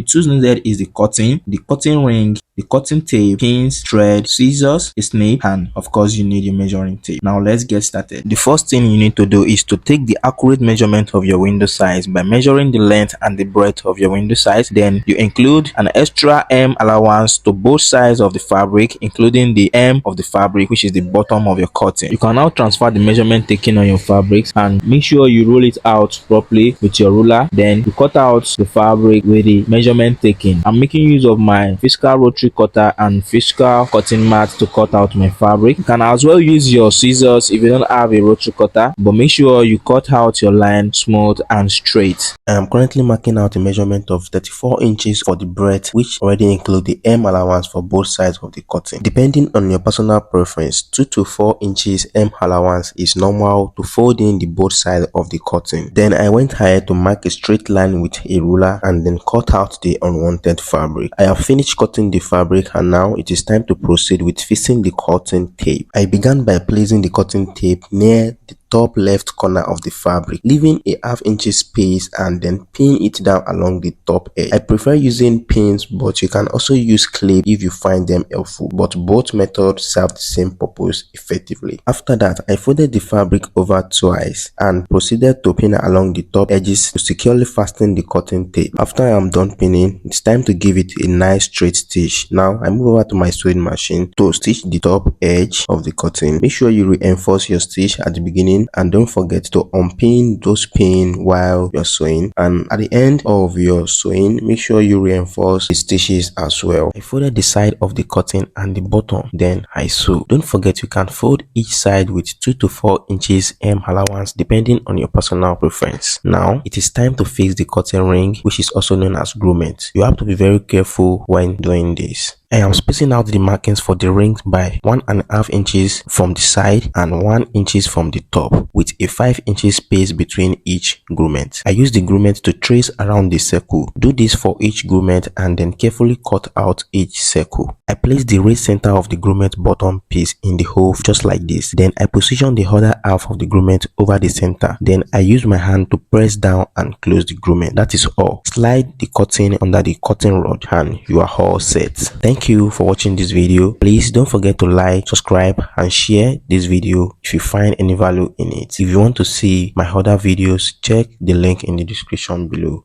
The tools needed is the cutting ring, the cutting tape, pins, thread, scissors, a snip, and of course you need your measuring tape. Now let's get started. The first thing you need to do is to take the accurate measurement of your window size by measuring the length and the breadth of your window size. Then you include an extra hem allowance to both sides of the fabric, including the hem of the fabric, which is the bottom of your curtain. You can now transfer the measurement taken on your fabrics and make sure you roll it out properly with your ruler. Then you cut out the fabric with the measurement taken. I'm making use of my fiscal rotary cutter and fiscal cutting mat to cut out my fabric. You can as well use your scissors if you don't have a rotary cutter, but make sure you cut out your line smooth and straight. I am currently marking out a measurement of 34 inches for the breadth, which already include the hem allowance for both sides of the cutting. Depending on your personal preference, 2 to 4 inches hem allowance is normal to fold in the both sides of the cutting. Then I went ahead to mark a straight line with a ruler and then cut out the unwanted fabric. I have finished cutting the fabric and now it is time to proceed with fixing the cutting tape. I began by placing the cutting tape near the top left corner of the fabric, leaving a ½ inch space and then pin it down along the top edge. I prefer using pins, but you can also use clip if you find them helpful, but both methods serve the same purpose effectively. After that, I folded the fabric over twice and proceeded to pin along the top edges to securely fasten the cutting tape. After I am done pinning, it's time to give it a nice straight stitch. Now I move over to my sewing machine to stitch the top edge of the cutting. Make sure you reinforce your stitch at the beginning and don't forget to unpin those pins while you're sewing, and at the end of your sewing make sure you reinforce the stitches as well. I folded the side of the cutting and the bottom, then I sew. Don't forget you can fold each side with 2 to 4 inches hem allowance depending on your personal preference. Now it is time to fix the cutting ring, which is also known as grommet. You have to be very careful when doing this. I am spacing out the markings for the rings by 1½ inches from the side and 1 inches from the top, with a 5 inches space between each grommet. I use the grommet to trace around the circle. Do this for each grommet and then carefully cut out each circle. I place the raised center of the grommet bottom piece in the hole just like this. Then I position the other half of the grommet over the center. Then I use my hand to press down and close the grommet. That is all. Slide the cutting under the cutting rod and you are all set. Thank you for watching this video. Please don't forget to like, subscribe and share this video if you find any value in it. If you want to see my other videos, check the link in the description below.